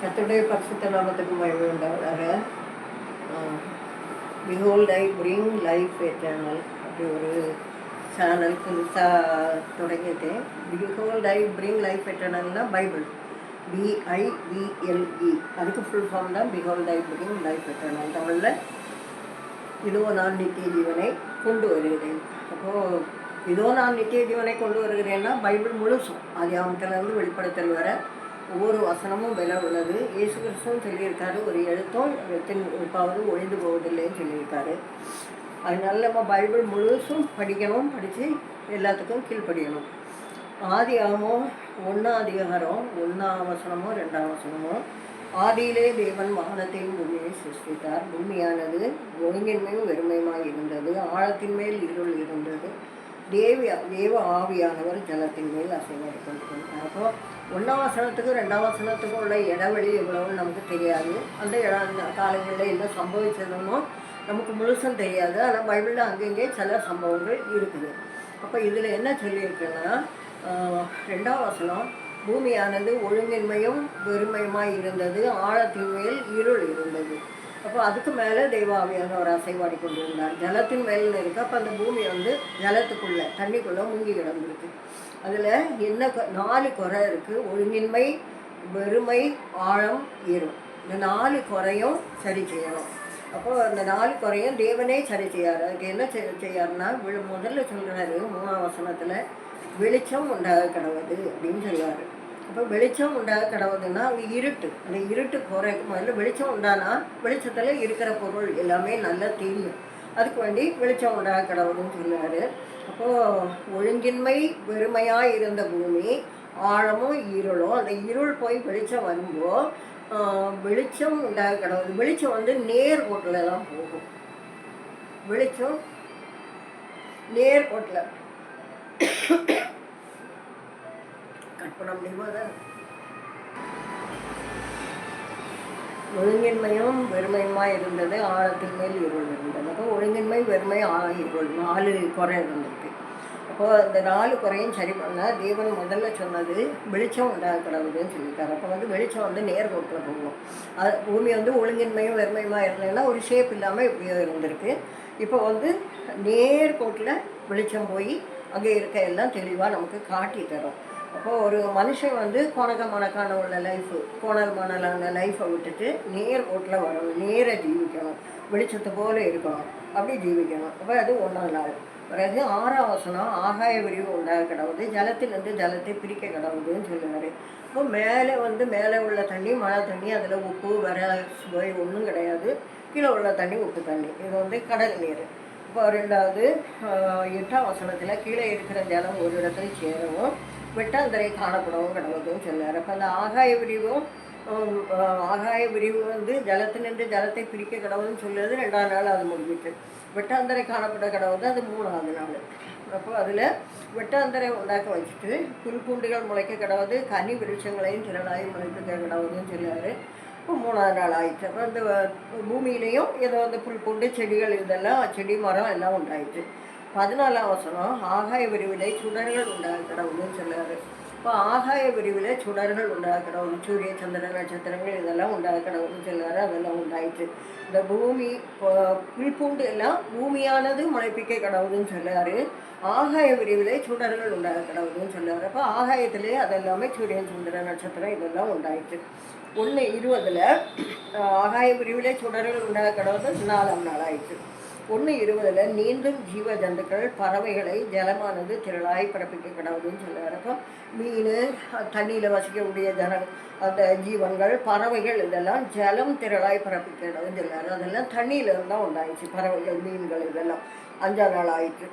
கர்த்தருடைய பரிசுத்த நாமத்துக்கு மகிமை உண்டாவதாக. Behold I bring life eternal அப்படி ஒரு சேனல் புதுசாக தொடங்கிட்டேன். பிஹோல்ட் ஐ பிரிங் லைஃப் எட்டர்னல்னால் பைபிள், BIBLE, அதுக்கு ஃபுல் ஃபார்ம் தான் behold I bring life eternal. தமிழில் இதோ நான் நித்திய ஜீவனை கொண்டு வருகிறேன். அப்போது இதோ நான் நித்திய ஜீவனை கொண்டு வருகிறேன்னா பைபிள் முழுசும் ஆதியாகமத்திலிருந்து வெளிப்படுத்தல் வர ஒவ்வொரு வசனமும் விலை உள்ளது. இயேசு கிறிஸ்துவும் சொல்லியிருக்காரு, ஒரு எழுத்தும் எப்பாவது ஒழிந்து போவதில்லைன்னு சொல்லியிருக்காரு. அதனால நம்ம பைபிள் முழுசும் படிக்கணும், படித்து எல்லாத்துக்கும் கீழ்ப்படியணும். ஆதியாகமம் 1ஆம் அதிகாரம் 1ஆம் வசனமோ 2ஆம் வசனமோ, ஆதியிலே தேவன் வானத்தையும் பூமியை சிருஷ்டித்தார். பூமியானது ஒழுங்கின்மையும் வெறுமையுமாய் இருந்தது, ஆழத்தின் மேல் இருள் இருந்தது, தேவ ஆவியானவர் ஜலத்தின் மேல் அசைவாடி கொண்டு கொண்டார். அப்போ 1ஆம் வசனத்துக்கும் 2ஆம் வசனத்துக்கும் உள்ள இடைவெளி எவ்வளவுன்னு நமக்கு தெரியாது. அந்த காலங்களில் என்ன சம்பவிச்சதுன்னு நமக்கு முழுசும் தெரியாது. ஆனால் பைபிளில் அங்கங்கே சில சம்பவங்கள் இருக்குது. அப்போ இதில் என்ன சொல்லியிருக்குன்னா, 2ஆம் வசனம், பூமியானது ஒழுங்கின்மையும் வெறுமையுமாய் இருந்தது, ஆழத்தின் மேல் இருள் இருந்தது. அப்போ அதுக்கு மேலே தெய்வாவியானவர் அசைவாடி கொண்டு இருந்தார். ஜலத்தின் மேலே இருக்குது. அப்போ அந்த பூமி ஜலத்துக்குள்ளே தண்ணிக்குள்ளே முங்கி கிடந்திருக்கு. அதில் என்ன 4 குறை இருக்குது: ஒழுங்கின்மை, வெறுமை, ஆழம், இருள். இந்த 4 குறையும் சரி செய்யணும். அப்போது அந்த 4 குறையும் தேவனே சரி செய்யார். அதுக்கு என்ன செய்யாருன்னா, முதல்ல சொல்கிறாரு 3ஆம் வசனத்தில், வெளிச்சம் உண்டாக கிடவுது அப்படின்னு சொல்லுவார். அப்போ வெளிச்சம் உண்டாக கிடவுதுன்னா அது இருட்டு. அந்த இருட்டு குறைக்கும். முதல்ல வெளிச்சம் உண்டானா வெளிச்சத்தில் இருக்கிற பொருள் எல்லாமே நல்லா தெரியும். அதுக்கு வேண்டி வெளிச்சம் உண்டாக கிடவுதுன்னு சொல்லுவார். அப்போது ஒழுங்கின்மை வெறுமையாக இருந்த பூமி, ஆழமும் இருளும், அந்த இருள் போய் வெளிச்சம் வரும்போது வெளிச்சம் உண்டாக கிடவுது. வெளிச்சம் நேர்கோட்டில் தான் போகும். வெளிச்சம் நேர்கோட்டில் கட் பண்ண முடியுமா? தான் ஒழுங்கின்மையும் வெறுமையுமாக இருந்தது, ஆழத்தின் மேல் இருள் இருந்தது. அப்போ ஒழுங்கின்மை, வெறுமை, இருள் 4 குறை இருந்திருக்கு. அப்போது அந்த 4 குறையும் சரி பண்ணால் தேவன் முதல்ல சொன்னது வெளிச்சம் உண்டாக கிடவுதுன்னு சொல்லியிருக்காரு. அப்போ வெளிச்சம் நேர்கோட்டில் போகணும். அது பூமி ஒழுங்கின்மையும் வெறுமையுமா இருந்ததுன்னா ஒரு ஷேப் இல்லாமல் இப்படியோ இருந்திருக்கு. இப்போ நேர்கோட்டில் வெளிச்சம் போய் அங்கே இருக்க எல்லாம் தெளிவாக நமக்கு காட்டி தரும். அப்போது ஒரு மனுஷன் கோணக்கமான உள்ள லைஃபு, கோணல் லைஃப்பை விட்டுட்டு நேர்கோட்டில் வரணும், நேராக ஜீவிக்கணும், வெளிச்சத்தை போல இருக்கணும், அப்படி ஜீவிக்கணும். அப்போ அது 1ஆம் நாள். பிறகு 6ஆம் வசனம், ஆகாய விரிவு உண்டாக கிடவுது, ஜலத்திலிருந்து ஜலத்தை பிரிக்க கிடவுதுன்னு சொல்லுவார். இப்போ மேலே உள்ள தண்ணி மழை தண்ணி, அதில் உப்பு வர சுவை ஒன்றும் கிடையாது. கீழே உள்ள தண்ணி உப்பு தண்ணி. இது கடல் நீர். இப்போ 8ஆம் வசனத்தில், கீழே இருக்கிற ஜலம் ஒரு இடத்துல சேரவும் வெட்டாந்தரை காணப்படவும் கிடவுதுன்னு சொன்னார். அப்போ அந்த ஆகாய விரிவு ஜலத்தினின்று ஜலத்தை பிரிக்க கிடவுதுன்னு சொல்லுறது 2ஆம் நாள். அது முடிஞ்சிட்டு வெட்டாந்தரை காணப்பட கிடவுது, அது 3ஆவது நாள். அப்போ அதில் வெட்டாந்தரை உண்டாக்க வச்சுட்டு புல்பூண்டுகள் முளைக்க கிடவுது, கனி விருட்சங்களையும் திரளாயும் முளைக்க கிடவுதுன்னு சொன்னார். இப்போ 3ஆவது நாள் ஆயிடுச்சு. அப்போ அந்த பூமியிலையும் ஏதோ புல்பூண்டு செடிகள் இதெல்லாம் செடி மரம் எல்லாம் உண்டாயிடுச்சு. 14ஆம் வசனம், ஆகாய விரிவிலை சுடர்கள் உண்டாக கிடவுதுன்னு சொன்னார். இப்போ ஆகாய விரிவில் சுடர்கள் உண்டாக கிடவுது, சூரிய சந்திர நட்சத்திரங்கள் இதெல்லாம் உண்டாக கிடவுதுன்னு சொன்னார். அதெல்லாம் உண்டாயிடுச்சு. இந்த பூமி புல்பூண்டு எல்லாம் பூமியானது முளைப்பிக்க கிடவுதுன்னு சொன்னார். ஆகாய விரிவில் சுடர்கள் உண்டாக கிடவுதுன்னு சொன்னார். அப்போ ஆகாயத்திலே அதெல்லாமே சூரியன் சந்திர நட்சத்திரம் இதெல்லாம் உண்டாயிடுச்சு. 1:20 ஆகாய விரிவில் சுடர்கள் உண்டாக கிடவுது 4ஆம் நாள் ஆயிடுச்சு. 1:20 நீந்தும் ஜீவ ஜந்துக்கள் பறவைகளை ஜலமானது திரளாய் பிறப்பிக்க கிடவுதுன்னு சொல்லுவார். அப்போ மீன், தண்ணியில் வசிக்கக்கூடிய அந்த ஜீவன்கள், பறவைகள் இதெல்லாம் ஜலம் திரளாய் பிறப்பிக்க கிடவுன்னு சொல்லுவார். அதெல்லாம் தண்ணியிலிருந்து தான் உண்டாயிடுச்சு. பறவைகள், மீன்கள் இதெல்லாம் 5ஆம் நாள் ஆயிடுச்சு.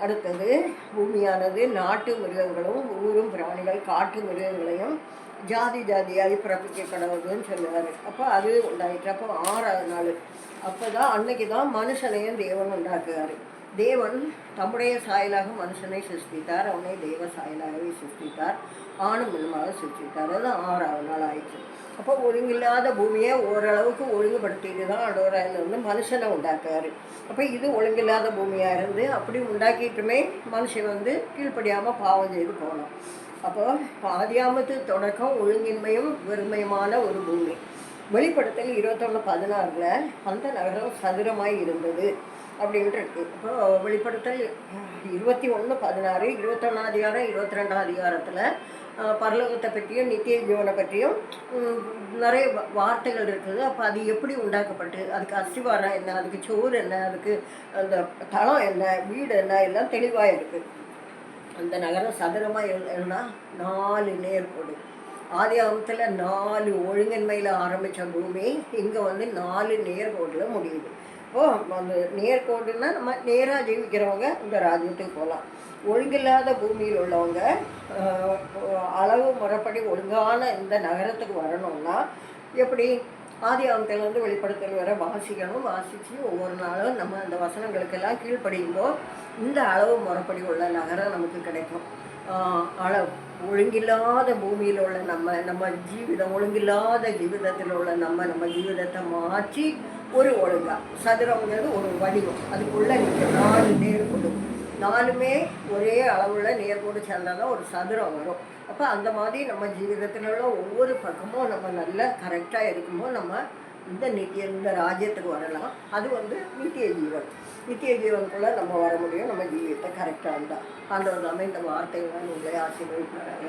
அடுத்தது, பூமியானது நாட்டு மிருகங்களும் ஊரும் பிராணிகள் காட்டு மிருகங்களையும் ஜாதி ஜாதியாகி பிறப்பிக்க கிடவுதுன்னு சொல்லுவார். அப்போ அது உண்டாயிடுச்சு. அப்போ 6ஆவது நாள். அப்போ தான் அன்னைக்கு தான் மனுஷனையும் தேவன் உண்டாக்குவார். தேவன் தம்முடைய சாயலாக மனுஷனை சிருஷ்டித்தார், அவனை தேவ சாயலாகவே சிருஷ்டித்தார், ஆணும் பெண்ணுமாக சிருஷ்டித்தார். அது 6ஆவது நாள் ஆயிடுச்சு. அப்போ ஒழுங்கில்லாத பூமியை ஓரளவுக்கு ஒழுங்குபடுத்திட்டு தான் அடுத்த மனுஷனை உண்டாக்குவார். அப்போ இது ஒழுங்கில்லாத பூமியாக இருந்து அப்படி உண்டாக்கிட்டுமே மனுஷன் கீழ்ப்படியாமல் பாவம் செய்து போகலாம். அப்போ ஆதியாமத்து தொடக்கம் ஒழுங்கின்மையும் வெறுமையுமான ஒரு பூமி. வெளிப்படுத்தல் 21:16 அந்த நகரம் சதுரமாய் இருந்தது அப்படின்ட்டு இருக்கு. இப்போ வெளிப்படுத்தல் 21:16, 21 அதிகாரம் 22 அதிகாரத்தில் பரலோகத்தை பற்றியும் நித்திய ஜீவனை பற்றியும் நிறைய வார்த்தைகள் இருக்குது. அப்போ அது எப்படி உண்டாக்கப்பட்டு, அதுக்கு அஸ்திவாரம் என்ன, அதுக்கு சோறு என்ன, அதுக்கு அந்த தளம் என்ன, வீடு என்ன, எல்லாம் தெளிவாக இருக்குது. அந்த நகரம் சதுரமாக இல்லைன்னா 4 நேர்கோடு. ஆதி ஆகமத்தில் 4 ஒழுங்கின்மையில் ஆரம்பித்த பூமி இங்கே வந்து 4 நேர்கோடில் முடியுது. அந்த நேர்கோடுன்னா நம்ம நேராக ஜீவிக்கிறவங்க இந்த ராஜ்யத்துக்கு போகலாம். ஒழுங்கில்லாத பூமியில் உள்ளவங்க அளவு முறைப்படி ஒழுங்கான இந்த நகரத்துக்கு வரணும்னா எப்படி? ஆதி ஆகமத்திலேருந்து வெளிப்படுத்தல் வர வாசிக்கணும். வாசித்து ஒவ்வொரு நாளும் நம்ம அந்த வசனங்களுக்கெல்லாம் கீழ்ப்படியும்போது இந்த அளவு முறைப்படி உள்ள நகரம் நமக்கு கிடைக்கும். அளவு ஒழுங்கில்லாத பூமியில் உள்ள நம்ம ஜீவிதம், ஒழுங்கில்லாத ஜீவிதத்தில் உள்ள நம்ம ஜீவிதத்தை மாற்றி ஒரு ஒழுங்கா சதுரங்கிறது ஒரு வடிவம், அதுக்குள்ளே நீங்கள் 4 நேர்கோடு, 4மே ஒரே அளவுள்ள நேர்கோடு சேர்ந்தால் தான் ஒரு சதுரம் வரும். அப்போ அந்த மாதிரி நம்ம ஜீவிதத்தில் உள்ள ஒவ்வொரு பக்கமும் நம்ம நல்லா கரெக்டாக இருக்கும்போது நம்ம இந்த ராஜ்யத்துக்கு வரலாம். அது வந்து நித்திய ஜீவன். நித்திய ஜீவனுக்குள்ளே நம்ம வர முடியும், நம்ம ஜீவியத்தை கரெக்டாக இருந்தால். ஆண்டவர் தாமே இந்த வார்த்தைகள்லாம் உங்களை ஆசீர்வதிப்பாங்க.